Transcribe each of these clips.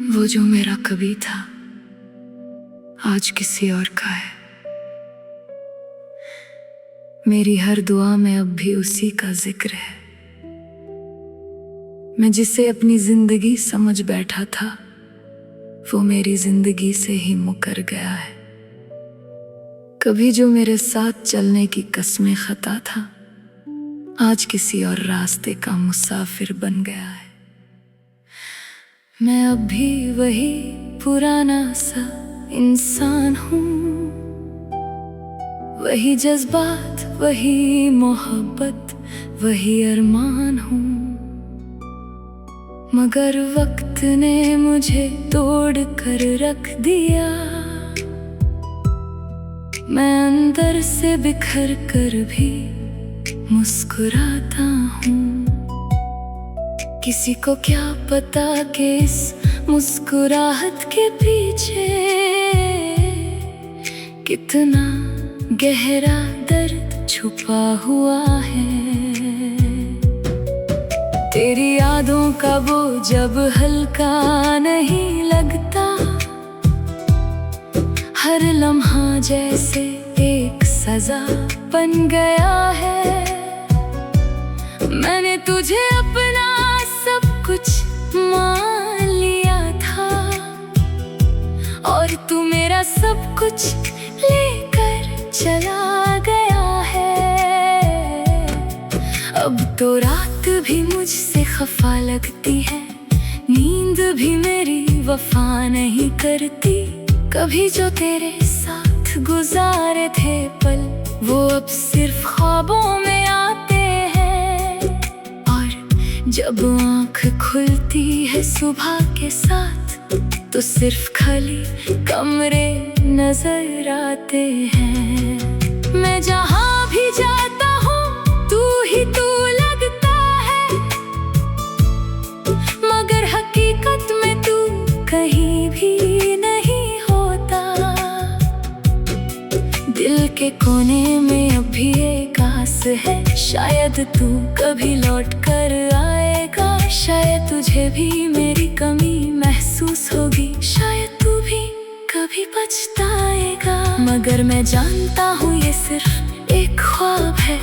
वो जो मेरा कभी था आज किसी और का है। मेरी हर दुआ में अब भी उसी का जिक्र है। मैं जिसे अपनी जिंदगी समझ बैठा था वो मेरी जिंदगी से ही मुकर गया है। कभी जो मेरे साथ चलने की कसमें खता था आज किसी और रास्ते का मुसाफिर बन गया है। मैं अब भी वही पुराना सा इंसान हूँ, वही जज्बात, वही मोहब्बत, वही अरमान हूँ। मगर वक्त ने मुझे तोड़ कर रख दिया। मैं अंदर से बिखर कर भी मुस्कुराता हूँ। किसी को क्या पता कि इस मुस्कुराहट के पीछे कितना गहरा दर्द छुपा हुआ है। तेरी यादों का बोझ जब हल्का नहीं लगता, हर लम्हा जैसे एक सजा बन गया है। मैंने तुझे अपना सब कुछ मान लिया था और तू मेरा सब कुछ लेकर चला गया है। अब तो रात भी मुझसे खफा लगती है, नींद भी मेरी वफा नहीं करती। कभी जो तेरे साथ गुजारे थे पल वो अब सिर्फ ख्वाबों में आते हैं। और जब आँख खुलती है सुबह के साथ तो सिर्फ खाली कमरे नजर आते हैं। मैं जहाँ भी जाता हूँ तू ही तू लगता है, मगर हकीकत में तू कहीं भी नहीं होता। दिल के कोने में अभी एक आस है, शायद तू कभी लौट कर आएगा। शायद तुझे भी मेरी कमी महसूस होगी, शायद तू भी कभी पछताएगा। मगर मैं जानता हूँ ये सिर्फ एक ख्वाब है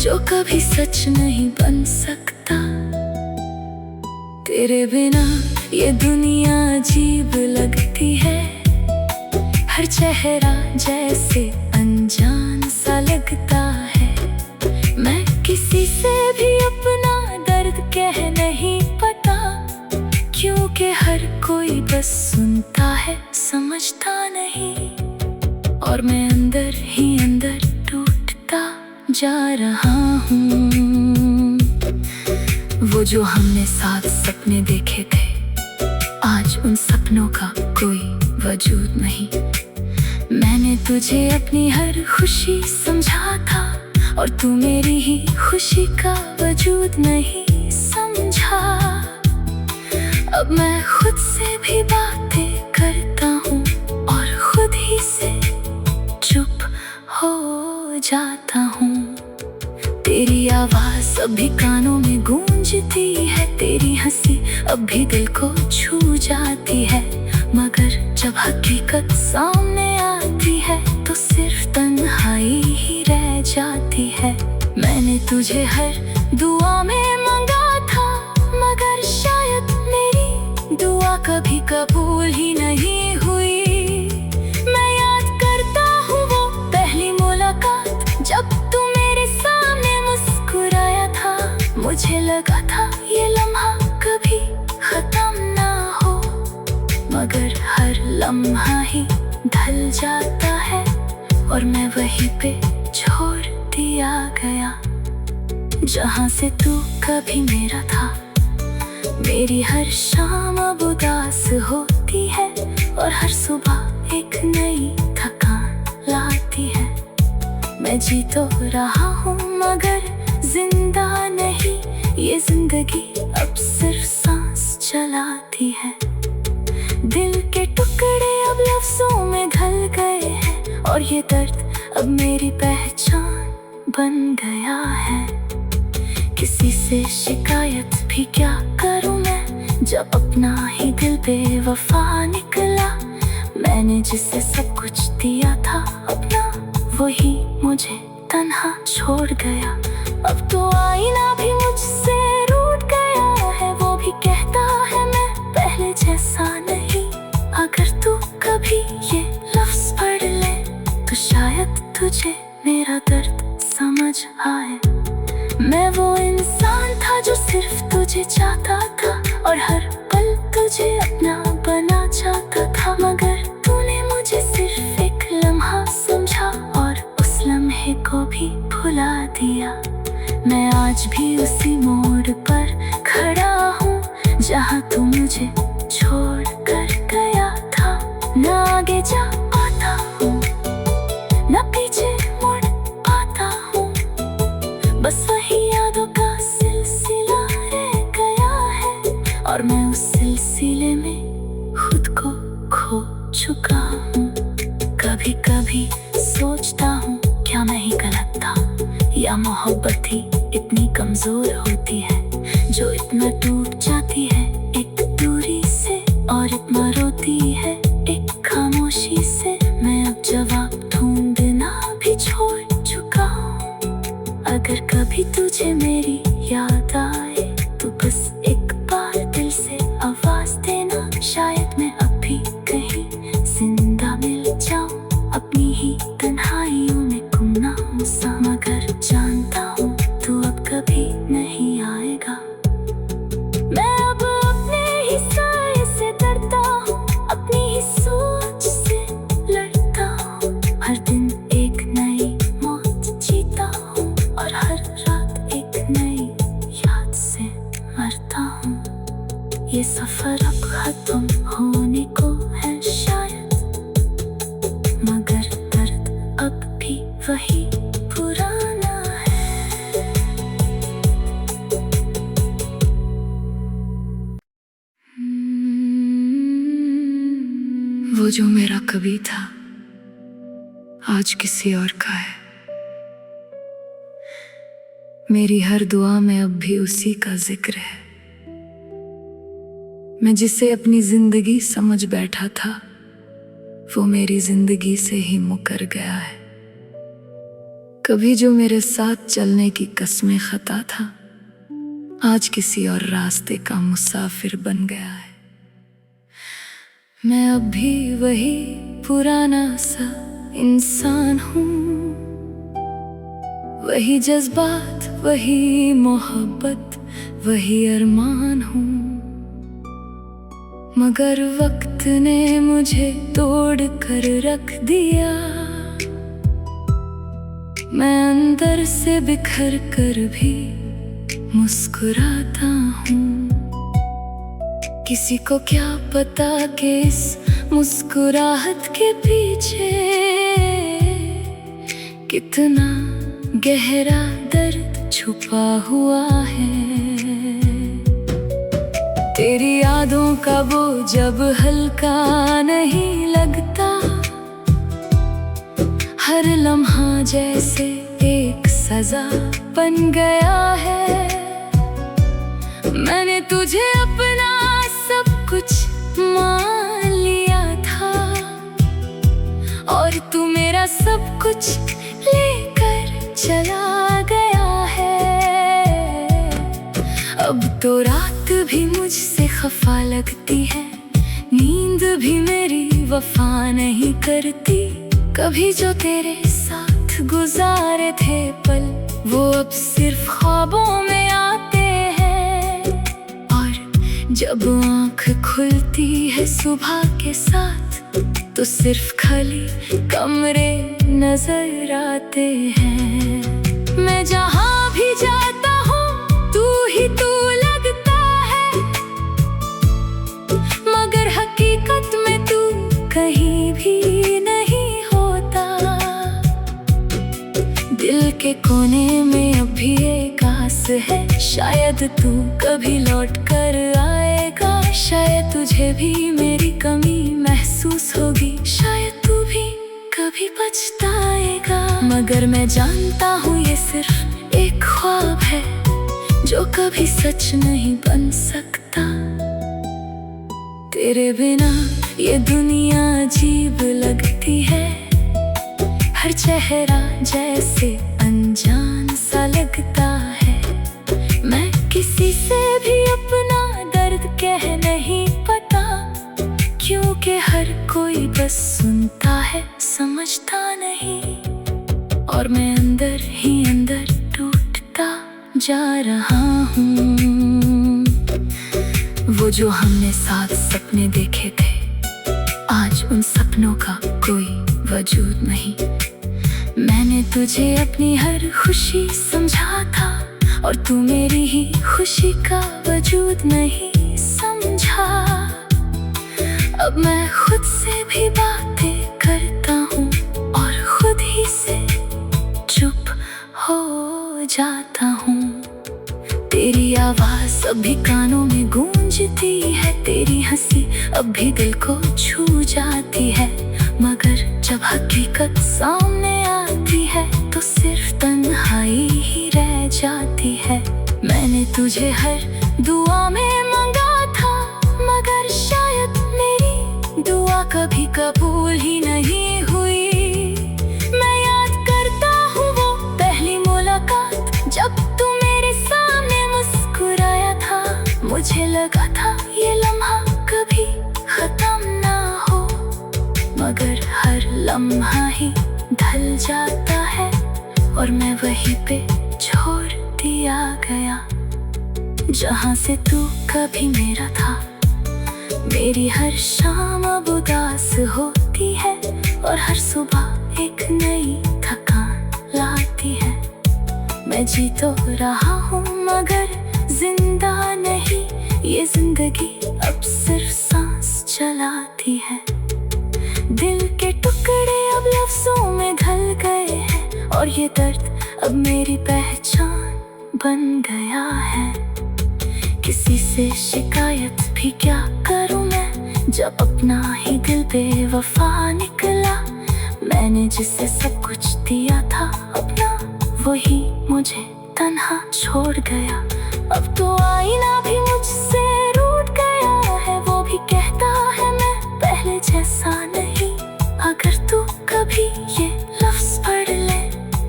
जो कभी सच नहीं बन सकता। तेरे बिना ये दुनिया अजीब लगती है, हर चेहरा जैसे अनजान सा लगता है। मैं किसी से भी अपना दर्द कह नहीं पता, क्योंकि हर कोई बस सुनता है समझता नहीं। और मैं अंदर ही अंदर टूटता जा रहा हूँ। वो जो हमने साथ सपने देखे थे आज उन सपनों का कोई वजूद नहीं। मैंने तुझे अपनी हर खुशी समझा था और तू मेरी ही खुशी का वजूद नहीं समझा। अब मैं खुद से भी बातें करता हूँ और खुद ही से चुप हो जाता हूँ। तेरी आवाज़ अभी कानों में गूंजती है, तेरी हंसी अब भी दिल को छू जाती है। मगर जब हकीकत सामने आती है तो सिर्फ तन्हाई ही रह जाती है। मैंने तुझे हर दुआ में मांगा था, मगर शायद मेरी दुआ कभी कबूल ही नहीं हुई। मैं याद करता हूँ वो पहली मुलाकात जब तू मेरे सामने मुस्कुराया था। मुझे लगा था ये लम्हा कभी खत्म ना हो, मगर हर लम्हा ही ढल जाता है और मैं वहीं पे छोड़ दिया गया जहाँ से तू कभी मेरा था। मेरी हर शाम अब उदास होती है और हर सुबह एक नई थकान लाती है। मैं जी तो रहा हूँ मगर जिंदा नहीं, ये जिंदगी अब सिर्फ सांस चलाती है। दिल के टुकड़े अब लफ्जों में ढल गए हैं और ये दर्द अब मेरी पहचान बन गया है। किसी से शिकायत भी क्या करूं मैं जब अपना ही दिल पे बेवफा निकला। मैंने जिसे सब कुछ दिया था अपना, वही मुझे तन्हा छोड़ गया। अब तो आईना भी मुझसे रूठ गया है, वो भी कहता है मैं पहले जैसा नहीं। अगर तू कभी ये लफ्ज़ पढ़ ले तो शायद तुझे मेरा दर्द समझ आए। मैं वो इंसान था जो सिर्फ तुझे चाहता था और हर पल तुझे अपना बना चाहता था, मगर तूने मुझे सिर्फ एक लम्हा समझा और उस लम्हे को भी भुला दिया। मैं आज भी उसी मोड़ पर खड़ा हूँ जहाँ तू मुझे छोड़ कर गया था। न आगे जा पाता हूँ, न पीछे मुड़ पाता हूँ, बस वही यादों का सिलसिला रह गया है और मैं उस सिलसिले में खुद को खो चुका हूँ। कभी कभी सोचता हूँ क्या मैं ही गलत था, या मोहब्बत ही इतनी कमजोर होती है जो इतना टूट जाती है एक दूरी से और इतना रोती है एक खामोशी से। मैं अब जवाब ढूंढना भी छोड़ चुका हूँ। अगर कभी तुझे मेरी याद आए तो बस एक बार दिल से आवाज देना, शायद मैं अब भी कहीं जिंदा मिल जाऊं। अपनी ही तन्हाइयों में गुमनाम सा, मगर जानता हूँ तू अब कभी नहीं आएगा। मैं अब अपने ही साए से डरता हूँ, अपनी ही सोच से लड़ता हूँ। हर दिन एक नई मौत जीता हूँ और हर रात एक नई याद से मरता हूँ। ये सफर अब खत्म होने को है शायद, मगर दर्द अब भी वही पुराना है। वो जो मेरा कभी था आज किसी और का है। मेरी हर दुआ में अब भी उसी का जिक्र है। मैं जिसे अपनी जिंदगी समझ बैठा था वो मेरी जिंदगी से ही मुकर गया है। कभी जो मेरे साथ चलने की कसमें खता था आज किसी और रास्ते का मुसाफिर बन गया है। मैं अब भी वही पुराना सा इंसान हूँ, वही जज्बात, वही मोहब्बत, वही अरमान हूँ, मगर वक्त ने मुझे तोड़ कर रख दिया। मैं अंदर से बिखर कर भी मुस्कुराता हूँ। किसी को क्या पता कि इस मुस्कुराहट के पीछे कितना गहरा दर्द छुपा हुआ है। तेरी यादों का बोझ जब हल्का नहीं लगता, हर लम्हा जैसे एक सजा बन गया है। मैंने तुझे अपना सब कुछ मान लिया था और तू मेरा सब कुछ लेकर चला गया है। अब तो रात भी मुझसे खफा लगती है, नींद भी मेरी वफा नहीं करती। कभी जो तेरे साथ गुजारे थे पल वो अब सिर्फ ख्वाबों में आते हैं, और जब आँख खुलती है सुबह के साथ तो सिर्फ खाली कमरे नजर आते हैं। मैं जहाँ भी जाता हूँ तू ही तू लगता है, मगर हकीकत में तू कहीं भी नहीं होता। दिल के कोने में अब भी एक आस है, शायद तू कभी लौट कर आएगा। शायद तुझे भी मेरी कमी महसूस होगी, शायद तू भी कभी पछताएगा। मगर मैं जानता हूँ ये सिर्फ एक ख्वाब है जो कभी सच नहीं बन सकता। तेरे बिना ये दुनिया अजीब लगती है, हर चेहरा जैसे अनजान सा लगता है। मैं किसी से भी अपना दर्द कह नहीं पाता, क्योंकि हर कोई बस सुनता है समझता नहीं। और मैं अंदर ही अंदर टूटता जा रहा हूँ। वो जो हमने साथ सपने देखे थे, आज उन सपनों का कोई वजूद नहीं। मैंने तुझे अपनी हर खुशी समझा था, और तू मेरी ही खुशी का वजूद नहीं समझा। अब मैं खुद से भी बातें करता हूँ और खुद ही से चुप हो जाता हूँ। तेरी आवाज़ अभी कानों में गूंजती है, तेरी हंसी अब भी दिल को छू जाती है। मगर जब हकीकत सामने आती है तो सिर्फ तन्हाई ही रह जाती है। मैंने तुझे हर दुआ में मांगा था, मगर शायद मेरी दुआ कभी कबूल ही नहीं हुई। मैं याद करता हूँ वो पहली मुलाकात, जब तू मेरे सामने मुस्कुराया था। मुझे लगा था ये लम्हा कभी खत्म ना हो, मगर हर लम्हा ही ढल जाता है और मैं वहीं पे छोड़ दिया गया जहाँ से तू कभी मेरा था। मेरी हर शाम अब उदास होती है और हर सुबह एक नई थकान लाती है। मैं जी तो रहा हूँ मगर जिंदा नहीं, ये जिंदगी अब सिर्फ सांस चलाती है। दिल के टुकड़े अब लफ्जों में ढल गए हैं और ये दर्द अब मेरी पहचान बन गया है। किसी से शिकायत भी क्या करूं मैं, जब अपना ही दिल बेवफा निकला। मैंने जिसे सब कुछ दिया था अपना, वही मुझे तन्हा छोड़ गया। अब तो आईना भी मुझसे रूठ गया है, वो भी कहता है मैं पहले जैसा नहीं। अगर तू कभी ये लफ्ज पढ़ ले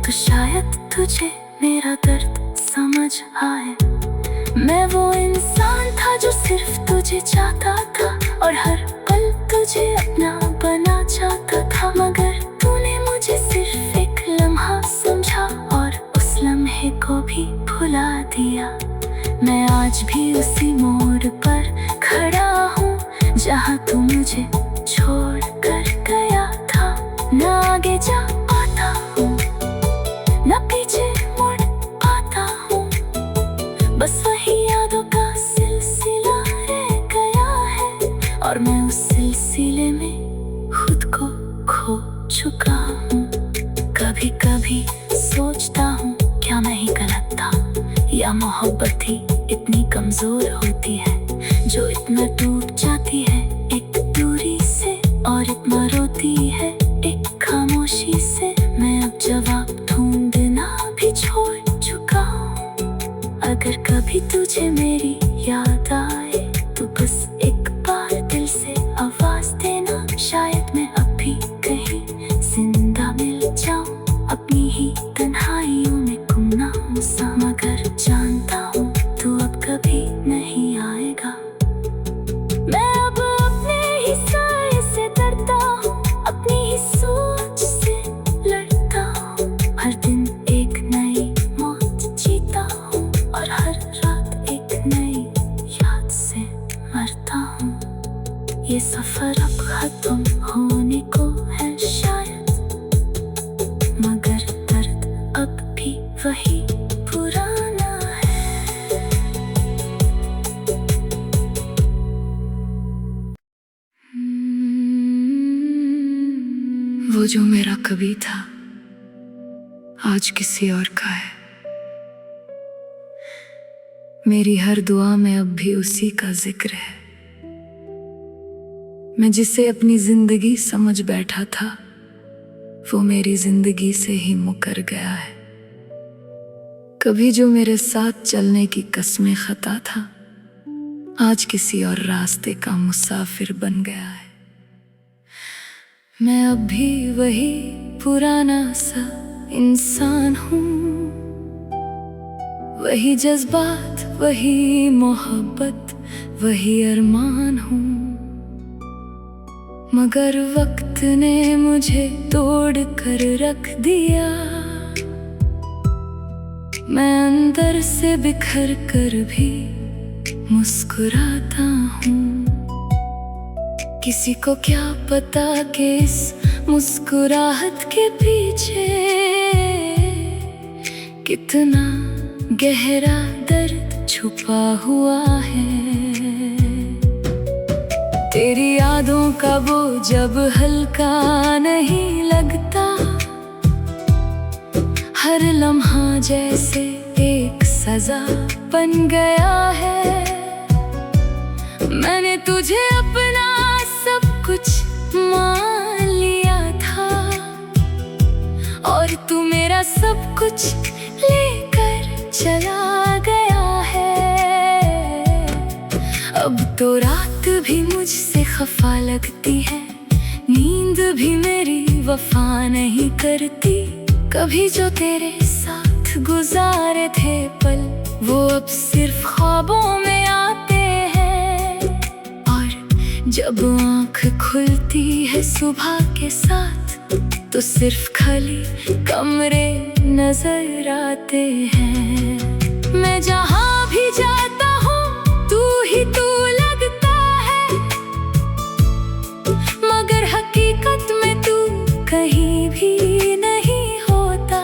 तो शायद तुझे मेरा दर्द समझ आए। मैं वो इंसान था जो सिर्फ तुझे चाहता था और हर पल तुझे अपना बना चाहता था, मगर तूने मुझे सिर्फ एक लम्हा समझा और उस लम्हे को भी भुला दिया। मैं आज भी उसी मोड़ पर खड़ा हूँ जहाँ तू मुझे छोड़ कर गया था। न आगे जा पाता हूँ न पीछे मुड़ पाता हूँ, बस वही यादों का सिलसिला रह गया है और मैं उस सिलसिले में खुद को खो चुका हूँ। कभी कभी सोचता हूँ क्या मैं ही गलत था, या मोहब्बत ही इतनी कमजोर होती है जो इतना टूट जाती है एक दूरी से और इतना रोती है एक खामोशी से। मैं अब जवाब ढूंढना भी छोड़ चुका हूँ। अगर कभी तुझे मेरी याद आए तो बस एक बार दिल से आवाज देना, शायद मैं अब भी कहीं जिंदा मिल जाऊं। अपनी ही तन्हाइयों में गुमनाम सा, मगर जानता हूँ तू अब कभी नहीं आएगा। मैं अब अपने ही साए से डरता हूँ, अपनी ही सोच से लड़ता हूँ। हर दिन एक नई मौत जीता हूँ और हर रात एक नई याद से मरता हूँ। ये सफर अब खत्म होने को है शायद, मगर दर्द अब भी वही पुराना है। वो जो मेरा कभी था आज किसी और का है। मेरी हर दुआ में अब भी उसी का जिक्र है। मैं जिसे अपनी जिंदगी समझ बैठा था वो मेरी जिंदगी से ही मुकर गया है। कभी जो मेरे साथ चलने की कसमें खाता था आज किसी और रास्ते का मुसाफिर बन गया है। मैं अब भी वही पुराना सा इंसान हूँ, वही जज्बात, वही मोहब्बत, वही अरमान हूँ। मगर वक्त ने मुझे तोड़ कर रख दिया, मैं अंदर से बिखर कर भी मुस्कुराता हूँ। किसी को क्या पता कि इस मुस्कुराहट के पीछे कितना गहरा दर्द छुपा हुआ है। तेरी यादों का बोझ जब हल्का नहीं लगता, हर लम्हा जैसे एक सजा बन गया है। मैंने तुझे अपना सब कुछ मान लिया था, और तू मेरा सब कुछ लेकर चला गया है। अब तो रात भी मुझसे खफा लगती है, नींद भी मेरी वफा नहीं करती। कभी जो तेरे साथ गुजारे थे पल, वो अब सिर्फ ख्वाबों में आते हैं। और जब आँख खुलती है सुबह के साथ, तो सिर्फ खाली कमरे नजर आते हैं। मैं जहाँ भी जाता हूँ तू ही तू लगता है, मगर हकीकत में तू कहीं भी नहीं होता।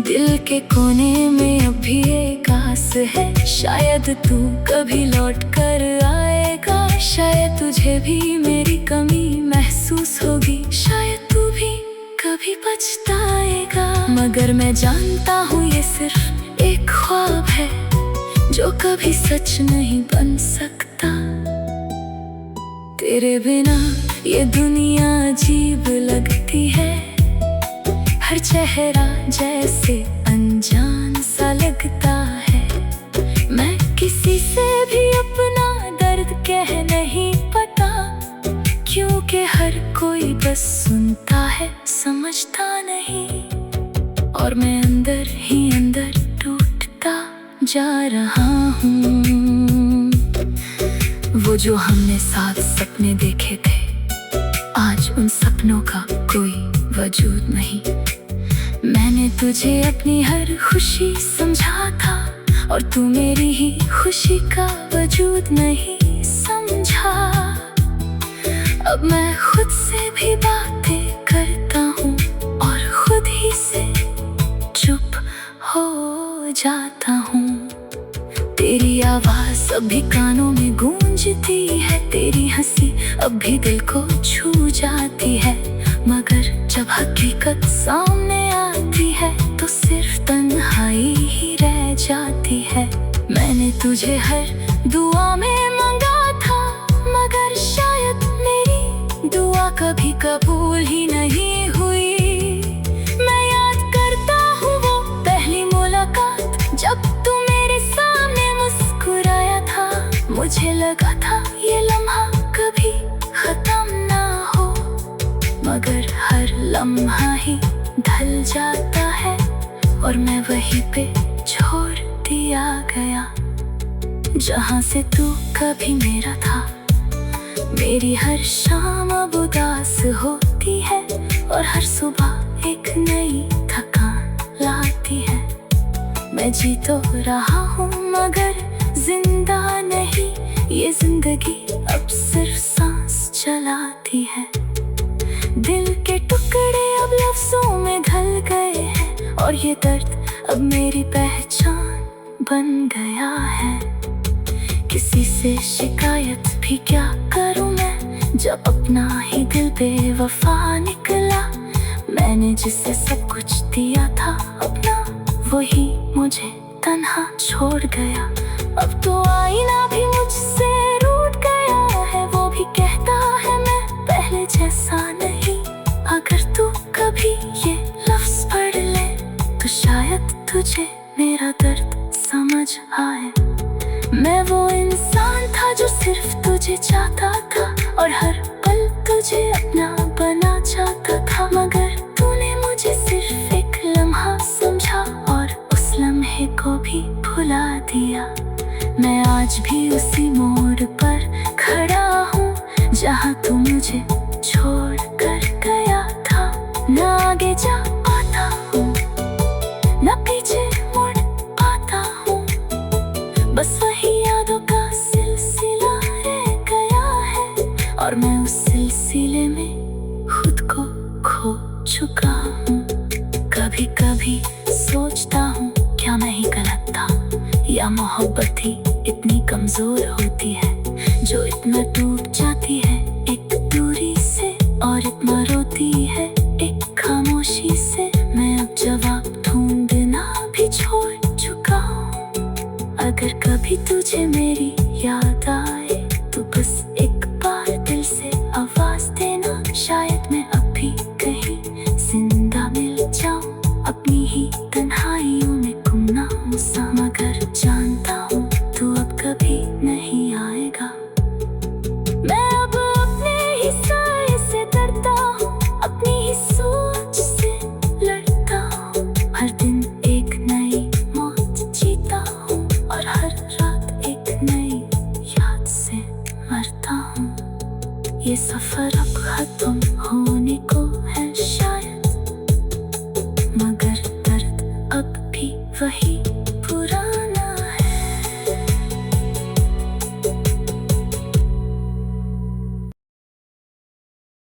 दिल के कोने में अभी एक आस है, शायद तू कभी लौट कर आएगा। शायद तुझे भी मेरी कमी महसूस होगी, शायद तू भी कभी पछताएगा। मगर मैं जानता हूँ ये सिर्फ एक ख्वाब है, जो कभी सच नहीं बन सकता। तेरे बिना ये दुनिया अजीब लगती है, हर चेहरा जैसे अनजान सा लगता है। मैं किसी से भी अपना दर्द कह नहीं पता, क्योंकि हर कोई बस सुनता है, समझता नहीं। और मैं अंदर ही अंदर टूटता जा रहा हूँ। वो जो हमने साथ सपने देखे थे, आज उन सपनों का कोई वजूद नहीं। मैंने तुझे अपनी हर खुशी समझा था, और तू मेरी ही खुशी का वजूद नहीं समझा। अब मैं खुद से भी बातें करता हूँ, और खुद ही से चुप हो जाता हूँ। तेरी आवाज अभी कानों में गूंजती है, तेरी हंसी अब भी दिल को छू जाती है। मगर जब हकीकत सामने आती है, तो सिर्फ तन्हाई ही रह जाती है। मैंने तुझे हर दुआ में मांगा था, मगर शायद मेरी दुआ कभी कबूल ही नहीं हुई। मैं याद करता हूँ वो पहली मुलाकात, जब तू मेरे सामने मुस्कुराया था। मुझे लगा था ये लम्हा कभी खत्म ना हो, मगर हर लम्हा ही ढल जाता है, और मैं वहीं पे छोड़ दिया गया जहाँ से तू कभी मेरा था। मेरी हर शाम अब उदास होती है, और हर सुबह एक नई थकान लाती है। मैं जी तो रहा हूँ मगर जिंदा नहीं, ये जिंदगी अब सिर्फ सांस चलाती है। दिल के टुकड़े अब लफ्जों में ढल गए हैं, और ये दर्द अब मेरी पहचान बन गया है। किसी से शिकायत भी क्या करूं मैं, जब अपना ही दिल बेवफा निकला। मैंने जिसे सब कुछ दिया था अपना, वही मुझे तन्हा छोड़ गया। अब तो आईना भी मुझसे रूठ गया है, वो भी कहता है मैं पहले जैसा नहीं। अगर तू कभी ये लफ्ज पढ़ ले, तो शायद तुझे मेरा दर्द समझ आए। मैं वो इंसान था जो सिर्फ तुझे चाहता था और हर पल तुझे अपना बना चाहता था, मगर तूने मुझे सिर्फ एक लम्हा समझा और उस लम्हे को भी भुला दिया। मैं आज भी उसी मोड़ पर खड़ा हूँ जहाँ तू मुझे छोड़ कर गया था। न आगे जा पाता हूँ न पीछे मुड़ पाता हूँ, बस वही यादों का सिलसिला रह गया है और मैं उस सिलसिले में खुद को खो चुका हूँ। कभी कभी सोचता हूँ क्या मैं ही गलत था, या मोहब्बत ही इतनी कमजोर होती है जो इतना टूट जाती है एक दूरी से और इतना रोती है एक खामोशी से। मैं अब जवाब ढूंढना भी छोड़ चुका हूँ। अगर कभी तुझे मेरी याद आए तो बस एक बार दिल से आवाज देना, शायद मैं अब भी कहीं जिंदा मिल जाऊं, अपनी ही तन्हाइयों में गुमनाम सा।